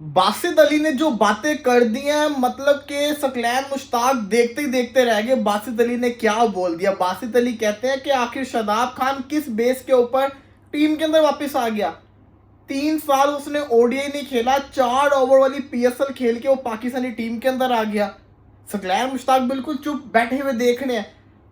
बासित अली ने जो बातें कर दी हैं, मतलब कि सकलैन मुश्ताक देखते ही देखते रह गए। बासित अली ने क्या बोल दिया। बासित अली कहते हैं कि आखिर शादाब खान किस बेस के ऊपर टीम के अंदर वापस आ गया। 3 साल उसने ओडीआई नहीं खेला, 4 ओवर वाली पीएसएल खेल के वो पाकिस्तानी टीम के अंदर आ गया। सकलैन मुश्ताक बिल्कुल चुप बैठे हुए देख रहे हैं।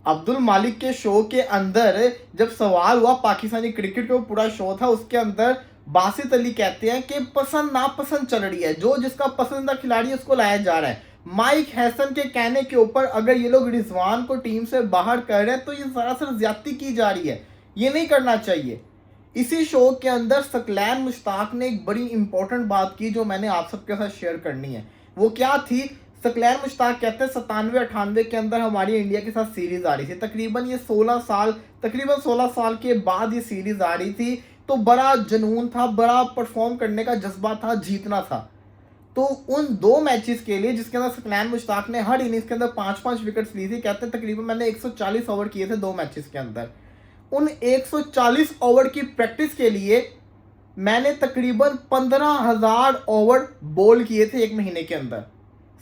अब्दुल मालिक के शो के अंदर जब सवाल हुआ पाकिस्तानी क्रिकेट का पूरा शो था, उसके अंदर बासित अली कहते हैं कि पसंद नापसंद चल रही है, जो जिसका पसंदीदा खिलाड़ी उसको लाया जा रहा है। माइक हैसन के कहने के ऊपर अगर ये लोग रिजवान को टीम से बाहर कर रहे हैं तो ये सरासर ज्यादती की जा रही है, ये नहीं करना चाहिए। इसी शो के अंदर सकलैन मुश्ताक ने एक बड़ी इंपॉर्टेंट बात की जो मैंने आप सबके साथ शेयर करनी है। वो क्या थी? सकलैन मुश्ताक कहते हैं 97-98 के अंदर हमारी इंडिया के साथ सीरीज आ रही थी। तकरीबन 16 साल के बाद ये सीरीज आ रही थी। तो बड़ा जुनून था, बड़ा परफॉर्म करने का जज्बा था, जीतना था। तो उन 2 मैचेस के लिए जिसके अंदर सकलैन मुश्ताक ने हर इनिंग्स के अंदर 5-5 विकेट्स ली थी, कहते हैं तकरीबन मैंने 140 ओवर किए थे 2 मैचेस के अंदर। उन 140 ओवर की प्रैक्टिस के लिए मैंने तकरीबन 15,000 ओवर बॉल किए थे 1 महीने के अंदर।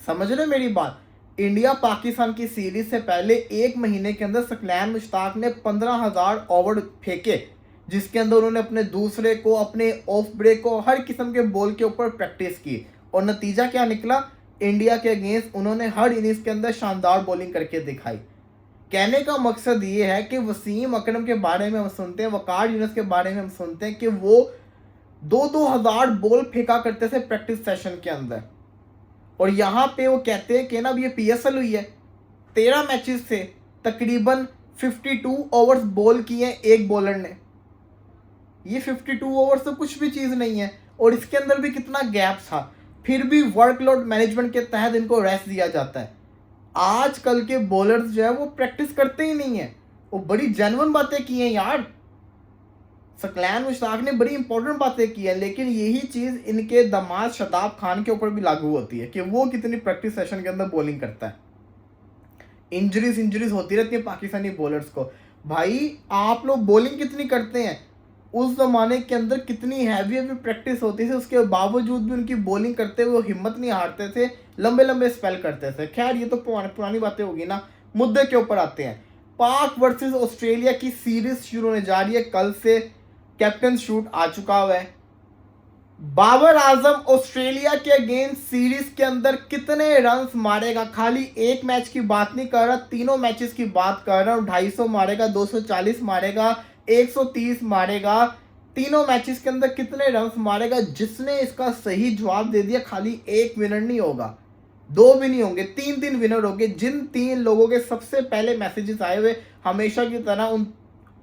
समझ रहे मेरी बात? इंडिया पाकिस्तान की सीरीज से पहले 1 महीने के अंदर सकलैन मुश्ताक ने 15,000 ओवर फेंके, जिसके अंदर उन्होंने अपने दूसरे को, अपने ऑफ ब्रेक को, हर किस्म के बॉल के ऊपर प्रैक्टिस की। और नतीजा क्या निकला? इंडिया के अगेंस्ट उन्होंने हर इनिंग्स के अंदर शानदार बॉलिंग करके दिखाई। कहने का मकसद ये है कि वसीम अकरम के बारे में हम सुनते हैं, वकार यूनुस के बारे में हम सुनते हैं कि वो 2-2 हज़ार बॉल फेंका करते थे प्रैक्टिस सेशन के अंदर। और यहाँ पे वो कहते हैं कि ना ये पीएसएल हुई है, 13 मैचेस थे, तकरीबन 52 ओवर्स बॉल किए एक बॉलर ने। ये 52 ओवर्स तो कुछ भी चीज़ नहीं है। और इसके अंदर भी कितना गैप था, फिर भी वर्कलोड मैनेजमेंट के तहत इनको रेस्ट दिया जाता है। आजकल के बॉलर्स जो है वो प्रैक्टिस करते ही नहीं है। वो बड़ी जेन्युइन बातें की हैं यार, सकलैन मुश्ताक ने बड़ी इंपॉर्टेंट बातें की हैं, लेकिन यही चीज़ इनके दामाद शादाब खान के ऊपर भी लागू होती है कि वो कितनी प्रैक्टिस सेशन के अंदर बॉलिंग करता है। इंजरीज होती रहती है पाकिस्तानी बॉलर्स को। भाई आप लोग बॉलिंग कितनी करते हैं? उस जमाने के अंदर कितनी हैवी प्रैक्टिस होती थी, उसके बावजूद भी उनकी बॉलिंग करते हुए वो हिम्मत नहीं हारते थे, लंबे लंबे स्पेल करते थे। खैर ये तो पुरानी बातें होगी ना, मुद्दे के ऊपर आते हैं। पाक वर्सेस ऑस्ट्रेलिया की सीरीज शुरू होने जा रही है कल से। कैप्टन शूट आ चुका हुआ है। बाबर आजम ऑस्ट्रेलिया के अगेंस्ट सीरीज के अंदर कितने रन्स मारेगा? खाली एक मैच की बात नहीं कर रहा, तीनों मैचेस की बात कर रहा हूं। 250 मारेगा, 240 मारेगा, 130 मारेगा। तीनों मैचेस के अंदर कितने रन्स मारेगा? जिसने इसका सही जवाब दे दिया, खाली एक विनर नहीं होगा, 2 भी नहीं होंगे, 3 विनर होंगे। जिन 3 लोगों के सबसे पहले मैसेजेस आए हुए, हमेशा की तरह उन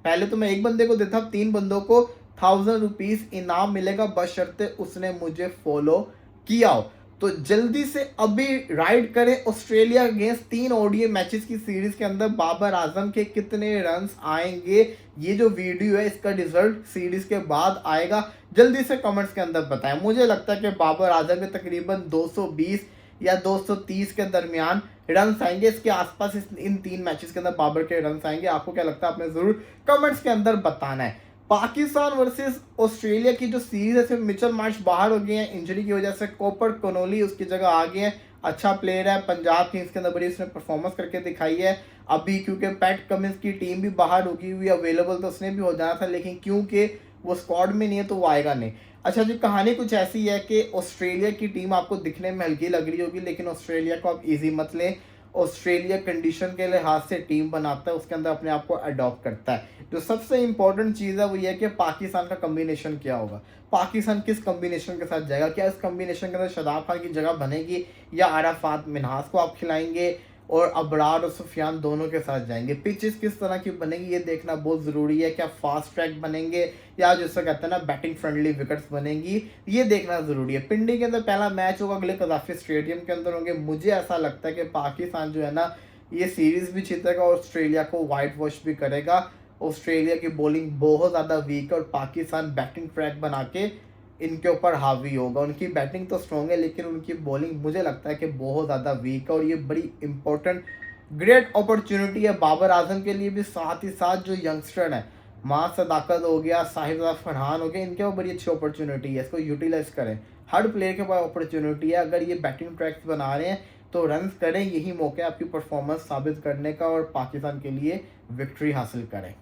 पहले तो मैं एक बंदे को देता, 3 बंदों को 1000 रुपीज इनाम मिलेगा, बशर्ते उसने मुझे फॉलो किया हो। तो जल्दी से अभी राइड करें। ऑस्ट्रेलिया अगेंस्ट 3 ओडीआई मैचेस की सीरीज के अंदर बाबर आजम के कितने रन्स आएंगे? ये जो वीडियो है इसका रिजल्ट सीरीज के बाद आएगा, जल्दी से कमेंट्स के अंदर बताएं। मुझे लगता है कि बाबर आजम के तकरीबन 220 या 230 के दरमियान रन आएंगे। इसके आसपास इन 3 मैचेस के अंदर बाबर के रन आएंगे। आपको क्या लगता है? आपने जरूर कमेंट्स के अंदर बताना है। पाकिस्तान वर्सेस ऑस्ट्रेलिया की जो सीरीज है, सिर्फ मिचेल मार्श बाहर हो गए हैं इंजरी की वजह से। कॉपर कनोली उसकी जगह आ गए हैं, अच्छा प्लेयर है, पंजाब किंग्स के अंदर बड़ी उसने परफॉर्मेंस करके दिखाई है। अभी क्योंकि पैट कमिंस की टीम भी बाहर होगी हुई, अवेलेबल तो उसने भी हो जाना था, लेकिन क्योंकि वो स्क्वाड में नहीं है तो वो आएगा नहीं। अच्छा जी, कहानी कुछ ऐसी है कि ऑस्ट्रेलिया की टीम आपको दिखने में हल्की लग रही होगी, लेकिन ऑस्ट्रेलिया को आप इजी मत लें। ऑस्ट्रेलिया कंडीशन के लिहाज से टीम बनाता है, उसके अंदर अपने आप को अडॉप्ट करता है। जो सबसे इंपॉर्टेंट चीज़ है वो ये है कि पाकिस्तान का कम्बिनेशन क्या होगा, पाकिस्तान किस कम्बिनेशन के साथ जाएगा। क्या इस कम्बिनेशन के अंदर शादाब खान की जगह बनेगी, या अराफात मिन्हास को आप खिलाएंगे और अबरार और सुफियान दोनों के साथ जाएंगे? पिचेस किस तरह की बनेगी ये देखना बहुत ज़रूरी है। क्या फास्ट ट्रैक बनेंगे, या जिससे कहते हैं ना बैटिंग फ्रेंडली विकेट्स बनेंगी, ये देखना ज़रूरी है। पिंडी के अंदर पहला मैच होगा, अगले कजाफी स्टेडियम के अंदर होंगे। मुझे ऐसा लगता है कि पाकिस्तान जो है ना ये सीरीज़ भी जीतेगा और ऑस्ट्रेलिया को वाइट वॉश भी करेगा। ऑस्ट्रेलिया की बॉलिंग बहुत ज़्यादा वीक है और पाकिस्तान बैटिंग ट्रैक बना के इनके ऊपर हावी होगा। उनकी बैटिंग तो स्ट्रॉन्ग है, लेकिन उनकी बॉलिंग मुझे लगता है कि बहुत ज़्यादा वीक है। और ये बड़ी इंपॉर्टेंट ग्रेट अपॉर्चुनिटी है बाबर आजम के लिए भी, साथ ही साथ जो यंगस्टर है, माँ सदाकत हो गया, साहिब फरहान हो गया, इनके वो बड़ी अच्छी अपॉर्चुनिटी है, इसको यूटिलाइज करें। हर प्लेयर के पास अपॉर्चुनिटी है, अगर ये बैटिंग ट्रैक्स बना रहे हैं तो रन्स करें, यही मौका है आपकी परफॉर्मेंस साबित करने का और पाकिस्तान के लिए विक्ट्री हासिल करें।